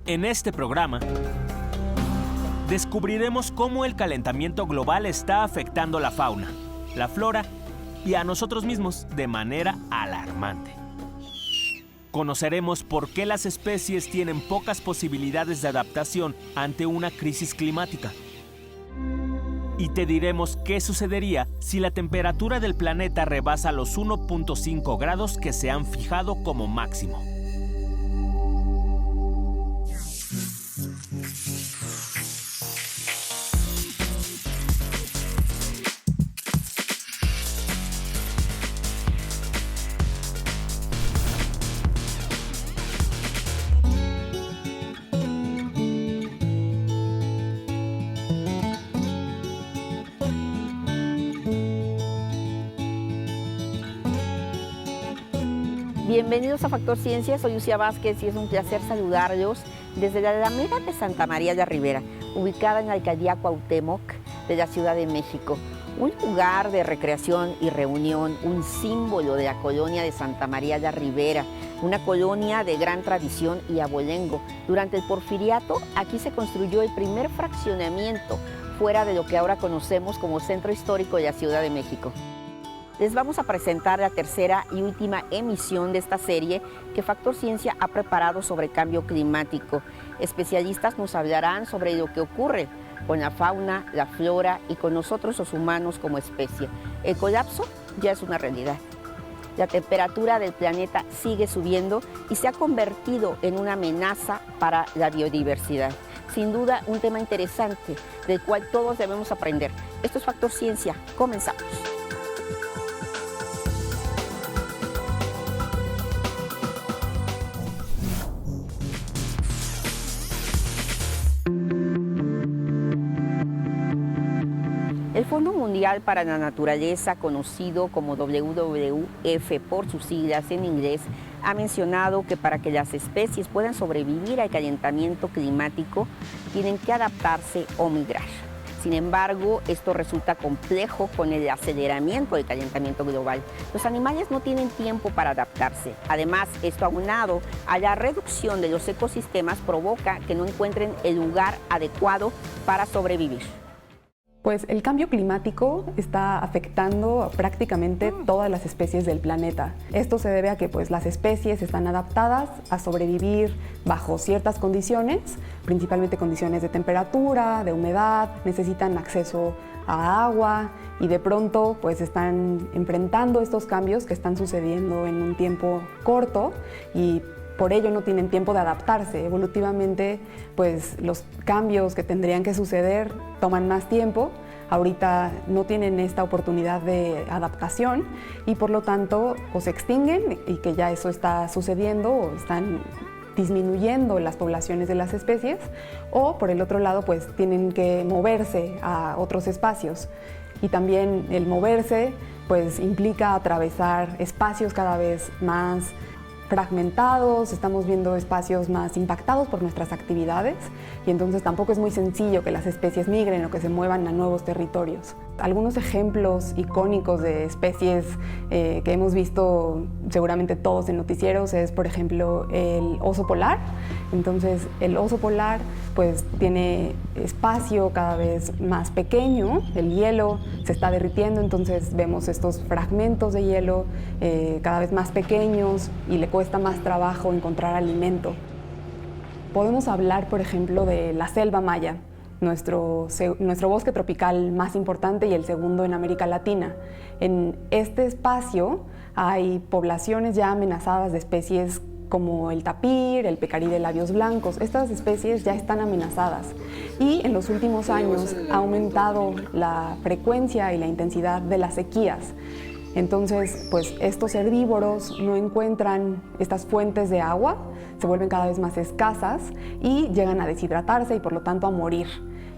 En este programa, descubriremos cómo el calentamiento global está afectando la fauna, la flora y a nosotros mismos de manera alarmante. Conoceremos por qué las especies tienen pocas posibilidades de adaptación ante una crisis climática. Y te diremos qué sucedería si la temperatura del planeta rebasa los 1.5 grados que se han fijado como máximo. Bienvenidos a Factor Ciencia, soy Lucía Vázquez y es un placer saludarlos desde la Alameda de Santa María la Ribera, ubicada en la alcaldía Cuauhtémoc de la Ciudad de México. Un lugar de recreación y reunión, un símbolo de la colonia de Santa María la Ribera, una colonia de gran tradición y abolengo. Durante el Porfiriato, aquí se construyó el primer fraccionamiento fuera de lo que ahora conocemos como Centro Histórico de la Ciudad de México. Les vamos a presentar la tercera y última emisión de esta serie que Factor Ciencia ha preparado sobre cambio climático. Especialistas nos hablarán sobre lo que ocurre con la fauna, la flora y con nosotros los humanos como especie. El colapso ya es una realidad. La temperatura del planeta sigue subiendo y se ha convertido en una amenaza para la biodiversidad. Sin duda, un tema interesante del cual todos debemos aprender. Esto es Factor Ciencia. Comenzamos. El Fondo Mundial para la Naturaleza, conocido como WWF por sus siglas en inglés, ha mencionado que para que las especies puedan sobrevivir al calentamiento climático, tienen que adaptarse o migrar. Sin embargo, esto resulta complejo con el aceleramiento del calentamiento global. Los animales no tienen tiempo para adaptarse. Además, esto aunado a la reducción de los ecosistemas provoca que no encuentren el lugar adecuado para sobrevivir. Pues el cambio climático está afectando a prácticamente todas las especies del planeta. Esto se debe a que las especies están adaptadas a sobrevivir bajo ciertas condiciones, principalmente condiciones de temperatura, de humedad, necesitan acceso a agua y de pronto están enfrentando estos cambios que están sucediendo en un tiempo corto y por ello no tienen tiempo de adaptarse. Evolutivamente, los cambios que tendrían que suceder toman más tiempo. Ahorita no tienen esta oportunidad de adaptación y por lo tanto o se extinguen y que ya eso está sucediendo o están disminuyendo las poblaciones de las especies o por el otro lado tienen que moverse a otros espacios y también el moverse implica atravesar espacios cada vez más fragmentados, estamos viendo espacios más impactados por nuestras actividades y entonces tampoco es muy sencillo que las especies migren o que se muevan a nuevos territorios. Algunos ejemplos icónicos de especies que hemos visto seguramente todos en noticieros es, por ejemplo, el oso polar. Entonces, el oso polar tiene espacio cada vez más pequeño, el hielo se está derritiendo, entonces vemos estos fragmentos de hielo cada vez más pequeños y le cuesta más trabajo encontrar alimento. Podemos hablar, por ejemplo, de la selva maya, nuestro bosque tropical más importante y el segundo en América Latina. En este espacio hay poblaciones ya amenazadas de especies como el tapir, el pecarí de labios blancos. Estas especies ya están amenazadas y en los últimos años ha aumentado la frecuencia y la intensidad de las sequías. Entonces, estos herbívoros no encuentran estas fuentes de agua, se vuelven cada vez más escasas y llegan a deshidratarse y por lo tanto a morir.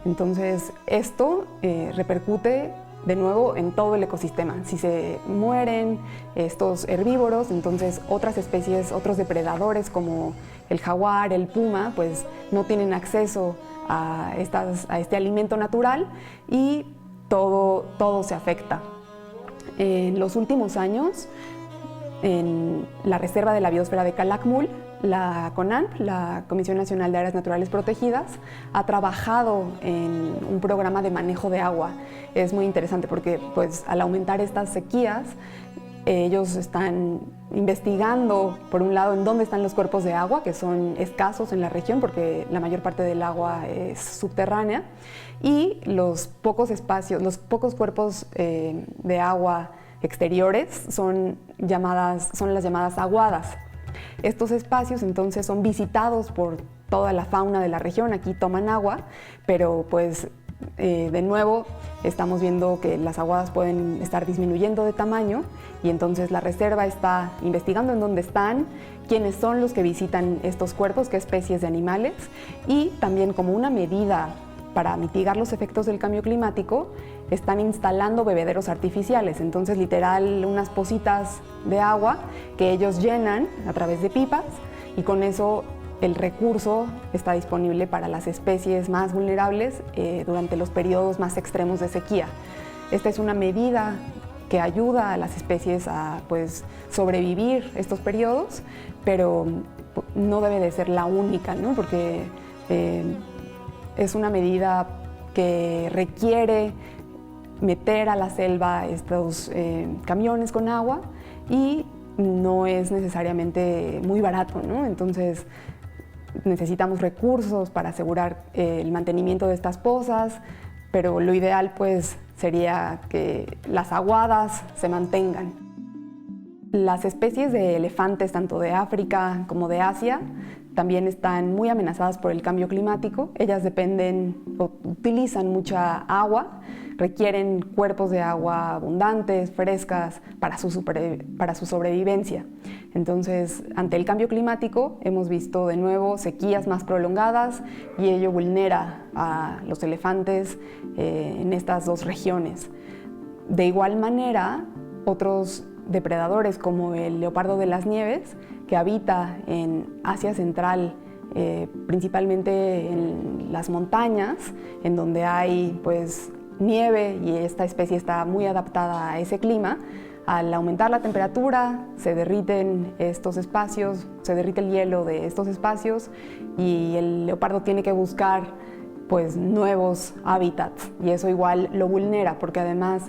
Entonces, esto repercute de nuevo en todo el ecosistema. Si se mueren estos herbívoros, entonces otras especies, otros depredadores como el jaguar, el puma, no tienen acceso a este alimento natural y todo se afecta. En los últimos años En la Reserva de la Biosfera de Calakmul, la CONANP, la Comisión Nacional de Áreas Naturales Protegidas, ha trabajado en un programa de manejo de agua. Es muy interesante porque pues, al aumentar estas sequías, ellos están investigando, por un lado, en dónde están los cuerpos de agua, que son escasos en la región porque la mayor parte del agua es subterránea, y los pocos espacios, los pocos cuerpos de agua exteriores son las llamadas aguadas. Estos espacios entonces son visitados por toda la fauna de la región, aquí toman agua, pero pues de nuevo estamos viendo que las aguadas pueden estar disminuyendo de tamaño y entonces la reserva está investigando en dónde están, quiénes son los que visitan estos cuerpos, qué especies de animales, y también como una medida para mitigar los efectos del cambio climático están instalando bebederos artificiales, entonces literal unas pocitas de agua que ellos llenan a través de pipas y con eso el recurso está disponible para las especies más vulnerables durante los periodos más extremos de sequía. Esta es una medida que ayuda a las especies a pues, sobrevivir estos periodos, pero no debe de ser la única, ¿no? Porque es una medida que requiere meter a la selva estos camiones con agua y no es necesariamente muy barato, ¿no? Entonces necesitamos recursos para asegurar el mantenimiento de estas pozas, pero lo ideal pues sería que las aguadas se mantengan. Las especies de elefantes tanto de África como de Asia también están muy amenazadas por el cambio climático. Ellas dependen o utilizan mucha agua, requieren cuerpos de agua abundantes, frescas, para su sobrevivencia. Entonces, ante el cambio climático, hemos visto de nuevo sequías más prolongadas y ello vulnera a los elefantes en estas dos regiones. De igual manera, otros depredadores como el leopardo de las nieves, que habita en Asia Central, principalmente en las montañas, en donde hay pues, nieve y esta especie está muy adaptada a ese clima. Al aumentar la temperatura se derriten estos espacios, se derrite el hielo de estos espacios y el leopardo tiene que buscar pues, nuevos hábitats y eso igual lo vulnera porque además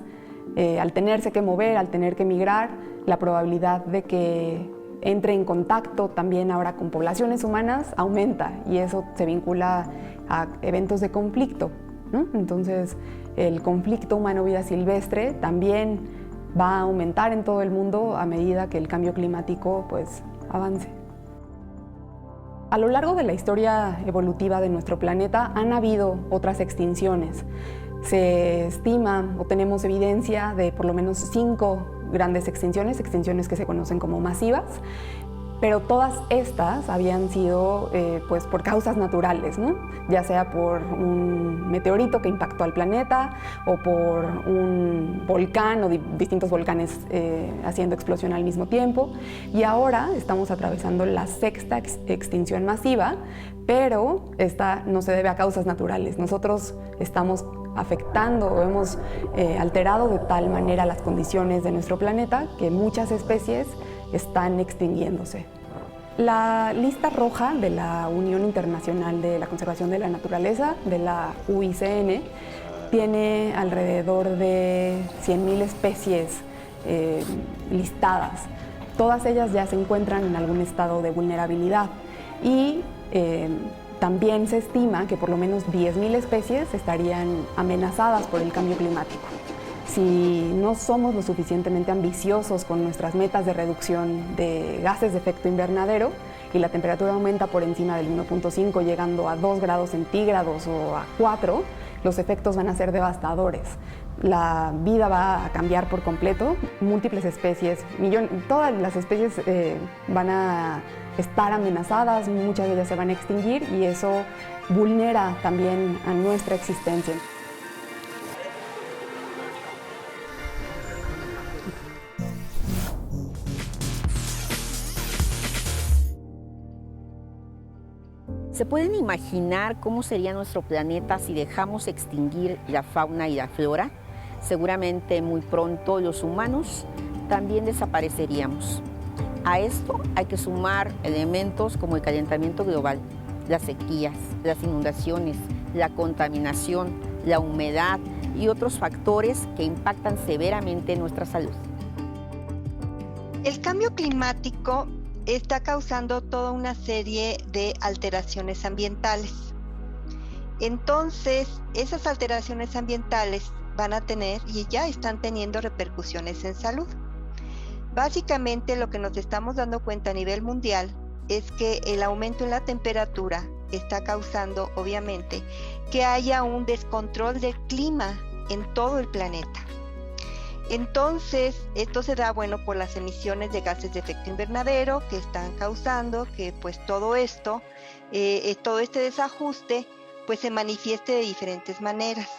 al tenerse que mover, al tener que migrar, la probabilidad de que entre en contacto también ahora con poblaciones humanas aumenta y eso se vincula a eventos de conflicto, ¿no? Entonces el conflicto humano-vida silvestre también va a aumentar en todo el mundo a medida que el cambio climático pues, avance. A lo largo de la historia evolutiva de nuestro planeta han habido otras extinciones. Se estima o tenemos evidencia de por lo menos 5 grandes extinciones que se conocen como masivas, pero todas estas habían sido pues por causas naturales, ¿no? Ya sea por un meteorito que impactó al planeta o por un volcán o distintos volcanes haciendo explosión al mismo tiempo. Y ahora estamos atravesando la 6ª extinción masiva, pero esta no se debe a causas naturales. Nosotros estamos afectando o hemos alterado de tal manera las condiciones de nuestro planeta que muchas especies están extinguiéndose. La lista roja de la Unión Internacional de la Conservación de la Naturaleza, de la UICN, tiene alrededor de 100.000 especies listadas. Todas ellas ya se encuentran en algún estado de vulnerabilidad y también se estima que por lo menos 10.000 especies estarían amenazadas por el cambio climático. Si no somos lo suficientemente ambiciosos con nuestras metas de reducción de gases de efecto invernadero y la temperatura aumenta por encima del 1.5 llegando a 2 grados centígrados o a 4, los efectos van a ser devastadores. La vida va a cambiar por completo, múltiples especies, todas las especies van a estar amenazadas, muchas de ellas se van a extinguir y eso vulnera también a nuestra existencia. ¿Se pueden imaginar cómo sería nuestro planeta si dejamos extinguir la fauna y la flora? Seguramente muy pronto los humanos también desapareceríamos. A esto hay que sumar elementos como el calentamiento global, las sequías, las inundaciones, la contaminación, la humedad y otros factores que impactan severamente en nuestra salud. El cambio climático está causando toda una serie de alteraciones ambientales. Entonces, esas alteraciones ambientales van a tener y ya están teniendo repercusiones en salud. Básicamente, lo que nos estamos dando cuenta a nivel mundial es que el aumento en la temperatura está causando, obviamente, que haya un descontrol del clima en todo el planeta. Entonces, esto se da, por las emisiones de gases de efecto invernadero que están causando que, pues, todo esto, todo este desajuste, pues, se manifieste de diferentes maneras.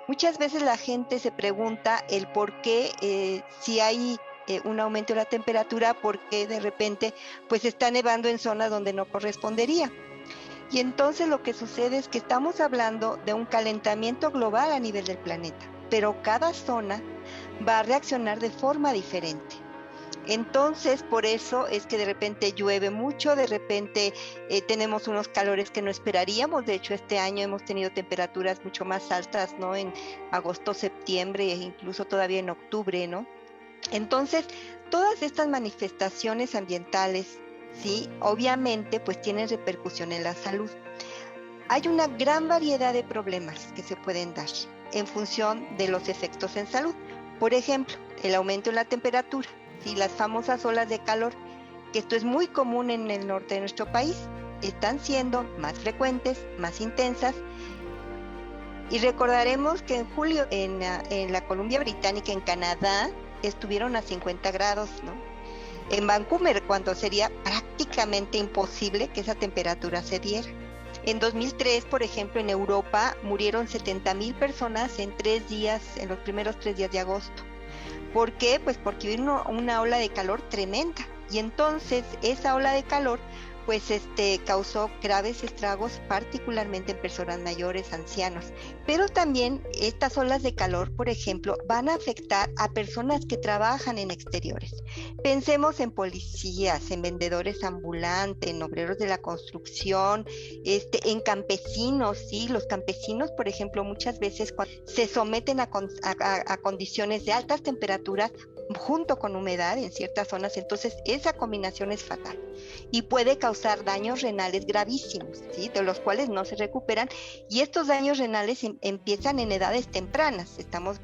Muchas veces la gente se pregunta el por qué, si hay un aumento de la temperatura, por qué de repente, pues, está nevando en zonas donde no correspondería. Y entonces lo que sucede es que estamos hablando de un calentamiento global a nivel del planeta, pero cada zona va a reaccionar de forma diferente. Entonces, por eso es que de repente llueve mucho, de repente tenemos unos calores que no esperaríamos. De hecho, este año hemos tenido temperaturas mucho más altas, ¿no? En agosto, septiembre e incluso todavía en octubre, ¿no? Entonces, todas estas manifestaciones ambientales, sí, obviamente, pues tienen repercusión en la salud. Hay una gran variedad de problemas que se pueden dar en función de los efectos en salud. Por ejemplo, el aumento en la temperatura, ¿sí? Las famosas olas de calor, que esto es muy común en el norte de nuestro país, están siendo más frecuentes, más intensas. Y recordaremos que en julio en la Columbia Británica, en Canadá, estuvieron a 50 grados, ¿no? En Vancouver, cuando sería prácticamente imposible que esa temperatura se diera. En 2003, por ejemplo, en Europa murieron 70,000 personas en los primeros 3 días de agosto. ¿Por qué? Pues porque vino una ola de calor tremenda. Y entonces esa ola de calor pues causó graves estragos, particularmente en personas mayores, ancianos. Pero también estas olas de calor, por ejemplo, van a afectar a personas que trabajan en exteriores. Pensemos en policías, en vendedores ambulantes, en obreros de la construcción, en campesinos, ¿sí? Los campesinos, por ejemplo, muchas veces se someten a condiciones de altas temperaturas junto con humedad en ciertas zonas, entonces esa combinación es fatal y puede causar daños renales gravísimos, ¿sí? De los cuales no se recuperan, y estos daños renales empiezan en edades tempranas, estamos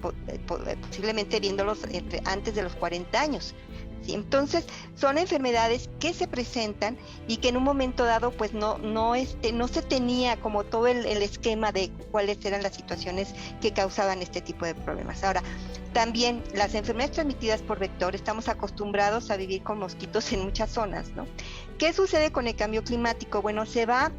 posiblemente viéndolos antes de los 40 años. ¿Sí? Entonces son enfermedades que se presentan y que en un momento dado pues no se tenía como todo el esquema de cuáles eran las situaciones que causaban este tipo de problemas. Ahora, también las enfermedades transmitidas por vector, estamos acostumbrados a vivir con mosquitos en muchas zonas, ¿no? ¿Qué sucede con el cambio climático? Bueno, se va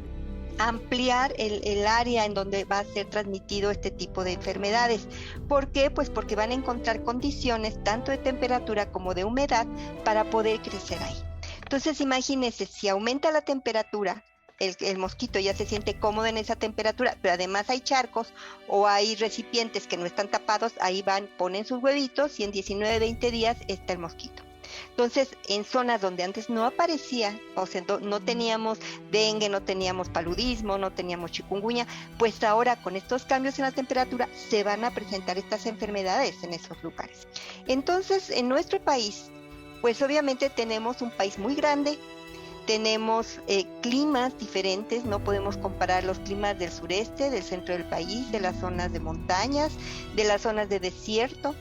a ampliar el área en donde va a ser transmitido este tipo de enfermedades. ¿Por qué? Pues porque van a encontrar condiciones tanto de temperatura como de humedad para poder crecer ahí. Entonces, imagínense, si aumenta la temperatura, el mosquito ya se siente cómodo en esa temperatura, pero además hay charcos o hay recipientes que no están tapados, ahí ponen sus huevitos y en 19, 20 días está el mosquito. Entonces, en zonas donde antes no aparecía, o sea, no teníamos dengue, no teníamos paludismo, no teníamos chikungunya, pues ahora con estos cambios en la temperatura se van a presentar estas enfermedades en esos lugares. Entonces, en nuestro país, pues obviamente tenemos un país muy grande, tenemos climas diferentes, no podemos comparar los climas del sureste, del centro del país, de las zonas de montañas, de las zonas de desierto.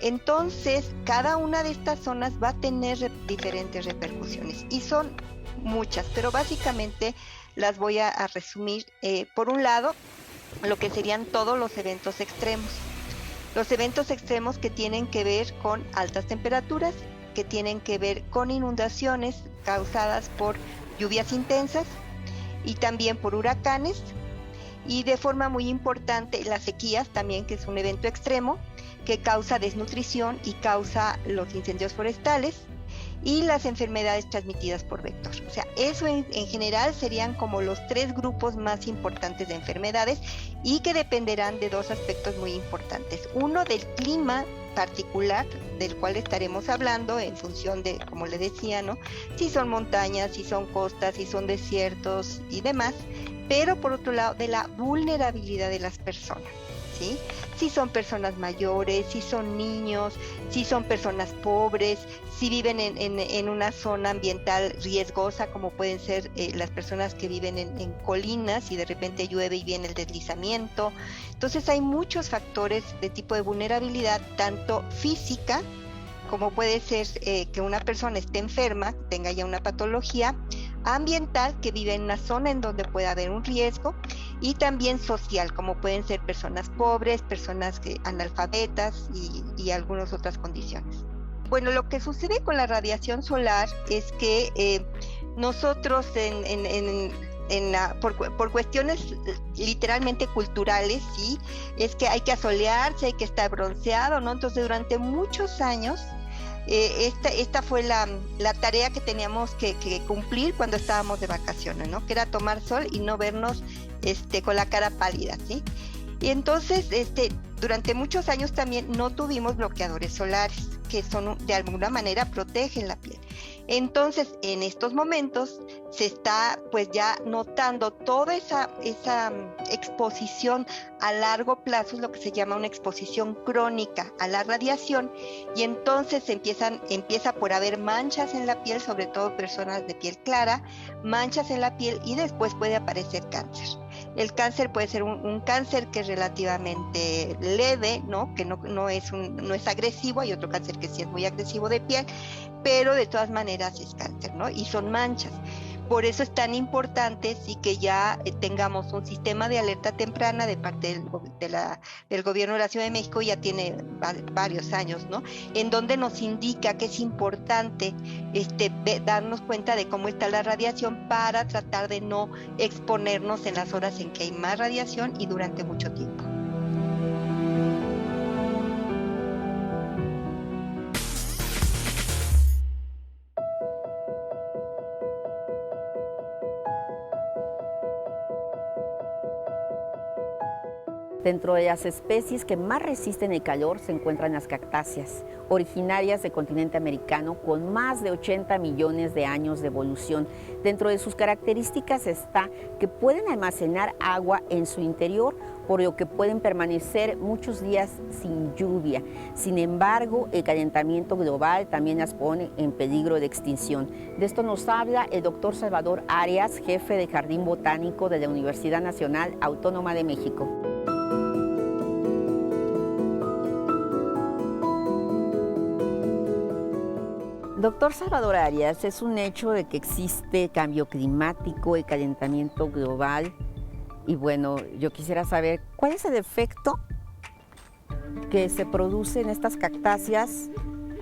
Entonces, cada una de estas zonas va a tener diferentes repercusiones y son muchas, pero básicamente las voy a resumir. Por un lado, lo que serían todos los eventos extremos. Los eventos extremos que tienen que ver con altas temperaturas, que tienen que ver con inundaciones causadas por lluvias intensas y también por huracanes, y de forma muy importante las sequías también, que es un evento extremo que causa desnutrición y causa los incendios forestales, y las enfermedades transmitidas por vector. O sea, eso en general serían como los 3 grupos más importantes de enfermedades y que dependerán de 2 aspectos muy importantes. Uno, del clima particular del cual estaremos hablando en función de, como le decía, ¿no? Si son montañas, si son costas, si son desiertos y demás, pero por otro lado de la vulnerabilidad de las personas, ¿sí? Si son personas mayores, si son niños, si son personas pobres, si viven en una zona ambiental riesgosa, como pueden ser las personas que viven en colinas y de repente llueve y viene el deslizamiento. Entonces hay muchos factores de tipo de vulnerabilidad, tanto física, como puede ser que una persona esté enferma, tenga ya una patología, ambiental, que vive en una zona en donde puede haber un riesgo, y también social, como pueden ser personas pobres, personas analfabetas y algunas otras condiciones. Bueno, lo que sucede con la radiación solar es que nosotros por cuestiones literalmente culturales, ¿sí? Es que hay que asolearse, hay que estar bronceado, ¿no? Entonces durante muchos años esta fue la tarea que teníamos que cumplir cuando estábamos de vacaciones, ¿no? Que era tomar sol y no vernos con la cara pálida, ¿sí? Y entonces durante muchos años también no tuvimos bloqueadores solares, que de alguna manera protegen la piel. Entonces en estos momentos se está pues ya notando toda esa exposición a largo plazo, es lo que se llama una exposición crónica a la radiación, y entonces empieza por haber manchas en la piel, sobre todo personas de piel clara, manchas en la piel, y después puede aparecer cáncer. El cáncer puede ser un cáncer que es relativamente leve, ¿no? Que no es agresivo. Hay otro cáncer que sí es muy agresivo de piel, pero de todas maneras es cáncer, ¿no? Y son manchas. Por eso es tan importante sí que ya tengamos un sistema de alerta temprana de parte del gobierno de la Ciudad de México, ya tiene varios años, ¿no? En donde nos indica que es importante darnos cuenta de cómo está la radiación para tratar de no exponernos en las horas en que hay más radiación y durante mucho tiempo. Dentro de las especies que más resisten el calor se encuentran las cactáceas, originarias del continente americano con más de 80 millones de años de evolución. Dentro de sus características está que pueden almacenar agua en su interior, por lo que pueden permanecer muchos días sin lluvia. Sin embargo, el calentamiento global también las pone en peligro de extinción. De esto nos habla el doctor Salvador Arias, jefe del Jardín Botánico de la Universidad Nacional Autónoma de México. Doctor Salvador Arias, es un hecho de que existe cambio climático, el calentamiento global, y bueno, yo quisiera saber cuál es el efecto que se produce en estas cactáceas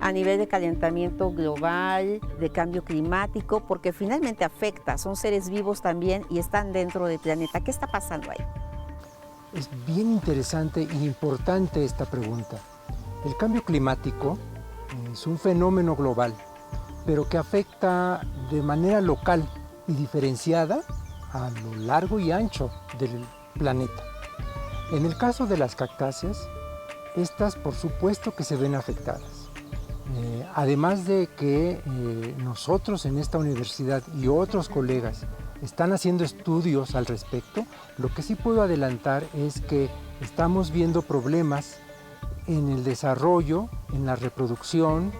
a nivel de calentamiento global, de cambio climático, porque finalmente afecta, son seres vivos también y están dentro del planeta. ¿Qué está pasando ahí? Es bien interesante e importante esta pregunta. El cambio climático es un fenómeno global, pero que afecta de manera local y diferenciada a lo largo y ancho del planeta. En el caso de las cactáceas, estas por supuesto que se ven afectadas. Además de que nosotros en esta universidad y otros colegas están haciendo estudios al respecto, lo que sí puedo adelantar es que estamos viendo problemas en el desarrollo, en la reproducción,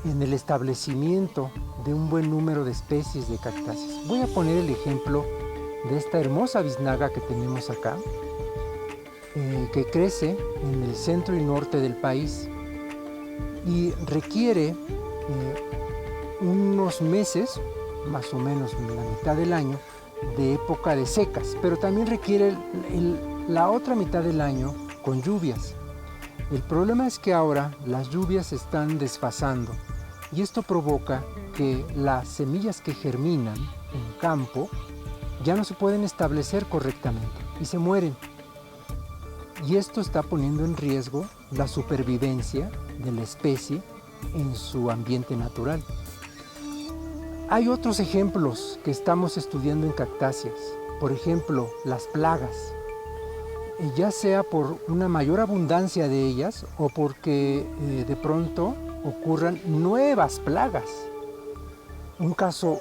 en el establecimiento de un buen número de especies de cactáceas. Voy a poner el ejemplo de esta hermosa biznaga que tenemos acá, que crece en el centro y norte del país y requiere unos meses, más o menos la mitad del año, de época de secas, pero también requiere la otra mitad del año con lluvias. El problema es que ahora las lluvias se están desfasando y esto provoca que las semillas que germinan en campo ya no se pueden establecer correctamente y se mueren. Y esto está poniendo en riesgo la supervivencia de la especie en su ambiente natural. Hay otros ejemplos que estamos estudiando en cactáceas, por ejemplo, las plagas. ya sea por una mayor abundancia de ellas o porque de pronto ocurran nuevas plagas. Un caso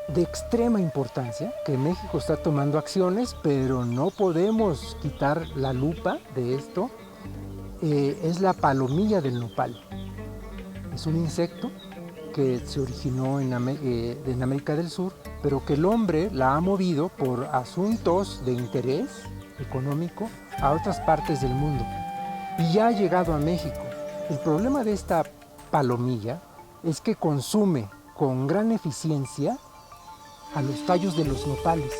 de extrema importancia, que México está tomando acciones, pero no podemos quitar la lupa de esto, es la palomilla del nopal. Es un insecto que se originó en América del Sur, pero que el hombre la ha movido por asuntos de interés económico a otras partes del mundo y ya ha llegado a México. El problema de esta palomilla es que consume con gran eficiencia a los tallos de los nopales,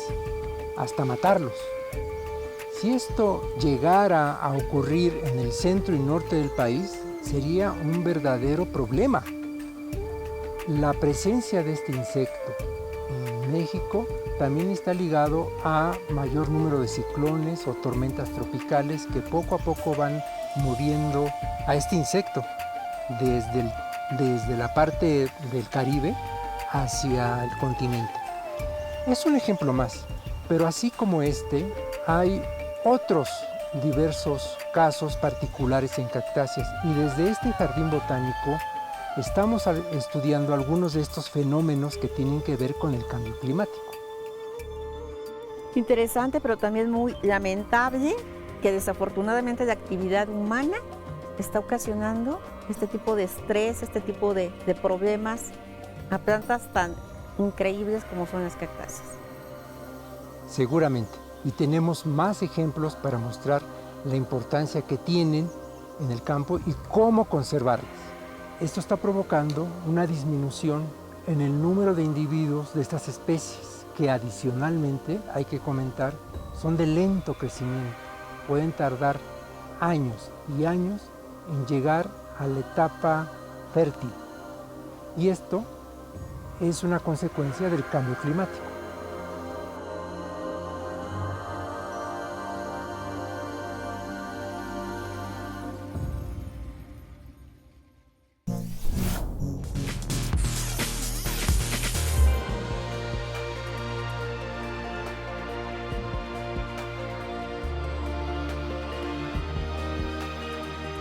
hasta matarlos. Si esto llegara a ocurrir en el centro y norte del país, sería un verdadero problema. La presencia de este insecto en México también está ligado a mayor número de ciclones o tormentas tropicales que poco a poco van moviendo a este insecto desde la parte del Caribe hacia el continente. Es un ejemplo más, pero así como este, hay otros diversos casos particulares en cactáceas y desde este jardín botánico estamos estudiando algunos de estos fenómenos que tienen que ver con el cambio climático. Interesante, pero también muy lamentable que desafortunadamente la actividad humana está ocasionando este tipo de estrés, este tipo de problemas a plantas tan increíbles como son las cactáceas. Seguramente, y tenemos más ejemplos para mostrar la importancia que tienen en el campo y cómo conservarlas. Esto está provocando una disminución en el número de individuos de estas especies, que adicionalmente, hay que comentar, son de lento crecimiento. Pueden tardar años y años en llegar a la etapa fértil. Y esto es una consecuencia del cambio climático.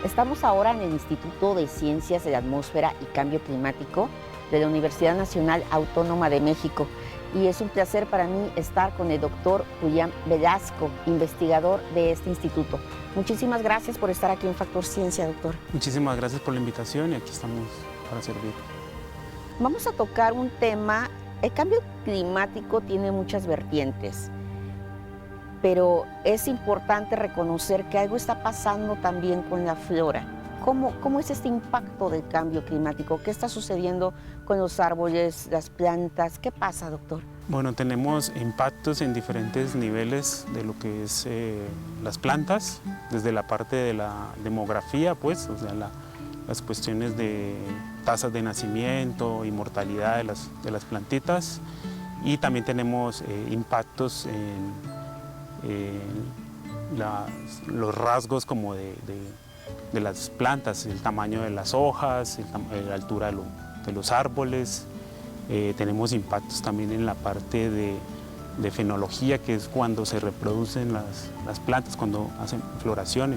Estamos ahora en el Instituto de Ciencias de la Atmósfera y Cambio Climático de la Universidad Nacional Autónoma de México. Y es un placer para mí estar con el doctor Julián Velasco, investigador de este instituto. Muchísimas gracias por estar aquí en Factor Ciencia, doctor. Muchísimas gracias por la invitación y aquí estamos para servir. Vamos a tocar un tema. El cambio climático tiene muchas vertientes, pero es importante reconocer que algo está pasando también con la flora. ¿Cómo es este impacto del cambio climático? ¿Qué está sucediendo con los árboles, las plantas? ¿Qué pasa, doctor? Bueno, tenemos impactos en diferentes niveles de lo que es las plantas, desde la parte de la demografía, pues, o sea, las cuestiones de tasas de nacimiento y mortalidad de las plantitas, y también tenemos impactos en los rasgos como de las plantas, el tamaño de las hojas, la altura de los árboles. Tenemos impactos también en la parte de fenología, que es cuando se reproducen las plantas, cuando hacen floración.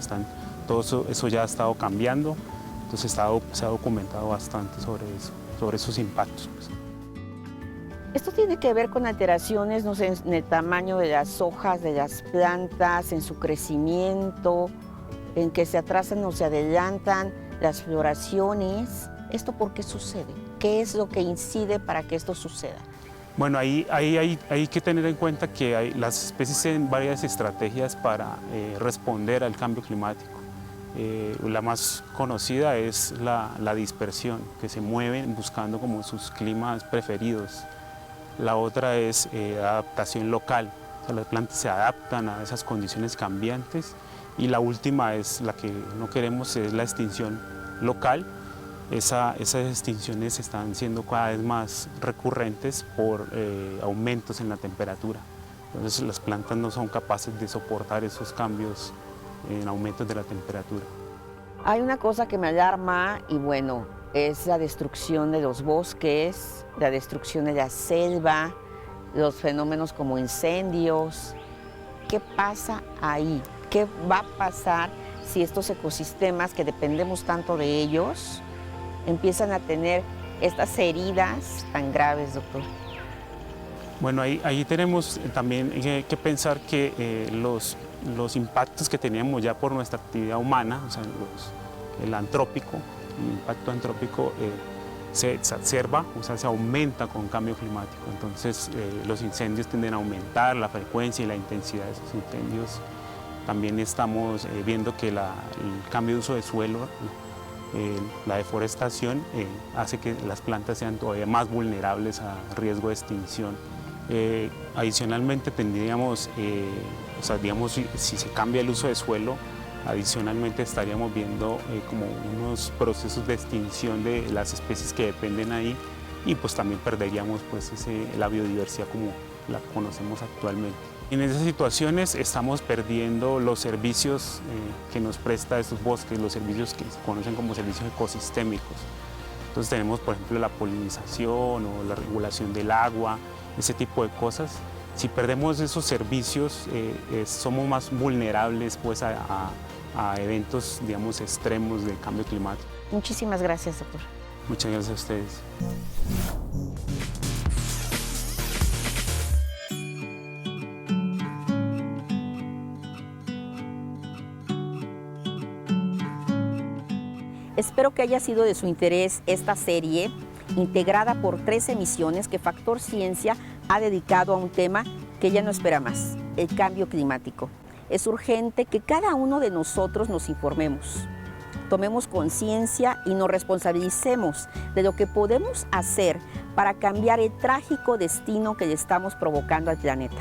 Todo eso ya ha estado cambiando, entonces se ha documentado bastante sobre esos impactos. Pues. Esto tiene que ver con alteraciones, no sé, en el tamaño de las hojas de las plantas, en su crecimiento, en que se atrasan o se adelantan las floraciones. ¿Esto por qué sucede? ¿Qué es lo que incide para que esto suceda? Bueno, ahí hay que tener en cuenta que las especies tienen varias estrategias para responder al cambio climático. La más conocida es la dispersión, que se mueven buscando como sus climas preferidos. La otra es adaptación local, o sea, las plantas se adaptan a esas condiciones cambiantes. Y la última es la que no queremos, es la extinción local. Esas extinciones están siendo cada vez más recurrentes por aumentos en la temperatura. Entonces las plantas no son capaces de soportar esos cambios en aumentos de la temperatura. Hay una cosa que me alarma y bueno, es la destrucción de los bosques, la destrucción de la selva, los fenómenos como incendios. ¿Qué pasa ahí? ¿Qué va a pasar si estos ecosistemas que dependemos tanto de ellos empiezan a tener estas heridas tan graves, doctor? Bueno, ahí tenemos también que pensar que los impactos que teníamos ya por nuestra actividad humana, o sea, el antrópico, el impacto antrópico se exacerba, o sea, se aumenta con cambio climático. Entonces, los incendios tienden a aumentar, la frecuencia y la intensidad de esos incendios. También estamos viendo que el cambio de uso de suelo, la deforestación, hace que las plantas sean todavía más vulnerables a riesgo de extinción. Adicionalmente tendríamos, o sea, digamos, si se cambia el uso de suelo, adicionalmente estaríamos viendo como unos procesos de extinción de las especies que dependen ahí, y pues también perderíamos pues la biodiversidad como la conocemos actualmente. En esas situaciones estamos perdiendo los servicios que nos presta estos bosques, los servicios que se conocen como servicios ecosistémicos. Entonces tenemos, por ejemplo, la polinización o la regulación del agua, ese tipo de cosas. Si perdemos esos servicios, somos más vulnerables pues, a eventos, digamos, extremos de cambio climático. Muchísimas gracias, doctor. Muchas gracias a ustedes. Espero que haya sido de su interés esta serie, integrada por 3 emisiones que Factor Ciencia ha dedicado a un tema que ya no espera más, el cambio climático. Es urgente que cada uno de nosotros nos informemos, tomemos conciencia y nos responsabilicemos de lo que podemos hacer para cambiar el trágico destino que le estamos provocando al planeta.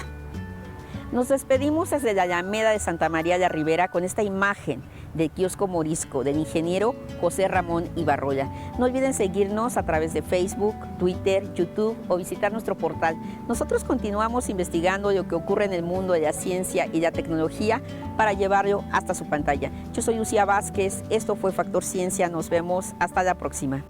Nos despedimos desde la Alameda de Santa María la Ribera con esta imagen del kiosco morisco del ingeniero José Ramón Ibarrola. No olviden seguirnos a través de Facebook, Twitter, YouTube o visitar nuestro portal. Nosotros continuamos investigando lo que ocurre en el mundo de la ciencia y la tecnología para llevarlo hasta su pantalla. Yo soy Lucía Vázquez, esto fue Factor Ciencia, nos vemos hasta la próxima.